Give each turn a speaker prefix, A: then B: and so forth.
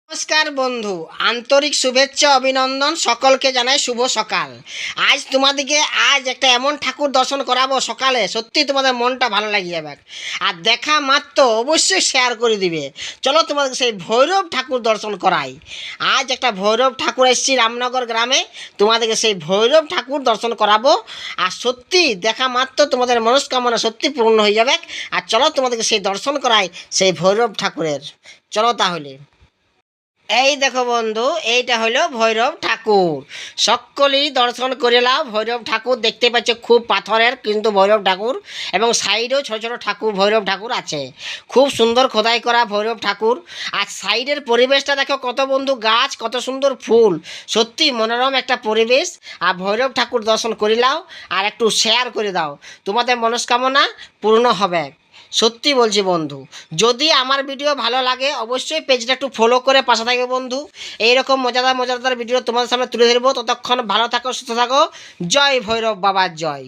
A: নমস্কার বন্ধু, আন্তরিক শুভেচ্ছা অভিনন্দন। সকলকে জানাই শুভ সকাল। আজ একটা এমন ঠাকুর দর্শন করাবো সকালে, সত্যি তোমাদের মনটা ভালো লাগিয়ে যাবে। আর দেখা মাত্র অবশ্যই শেয়ার করে দিবে। চলো তোমাদের সেই ভৈরব ঠাকুর দর্শন করাই। আজ একটা ভৈরব ঠাকুর এসেছি রামনগর গ্রামে, তোমাদেরকে সেই ভৈরব ঠাকুর দর্শন করাবো। আর সত্যি দেখা মাত্র তোমাদের মনস্কামনা সত্যি পূর্ণ হয়ে যাবে। আর চলো তোমাদেরকে সেই দর্শন করাই সেই ভৈরব ঠাকুরের। চলো তাহলে। এই দেখো বন্ধু, এইটা হলো ভৈরব ঠাকুর। সকলেই দর্শন করে নাও। ভৈরব ঠাকুর দেখতে পাচ্ছ, খুব পাথরের কিন্তু ভৈরব ঠাকুর, এবং সাইডেও ছোট ছোট ঠাকুর ভৈরব ঠাকুর আছে। খুব সুন্দর খোদাই করা ভৈরব ঠাকুর। আর সাইডের পরিবেশটা দেখো, কত বন্ধু গাছ, কত সুন্দর ফুল, সত্যি মনোরম একটা পরিবেশ। আর ভৈরব ঠাকুর দর্শন করে নাও আর একটু শেয়ার করে দাও, তোমাদের মনস্কামনা পূর্ণ হবে। সত্যি বলছি বন্ধু, যদি আমার ভিডিও ভালো লাগে অবশ্যই পেজটা একটু ফলো করে পাশে থাকবে বন্ধু। এইরকম মজাদার মজাদার ভিডিও তোমাদের সামনে তুলে ধরবো। ততক্ষণ ভালো থাকো, সুস্থ থাকো। জয় ভৈরব বাবার জয়।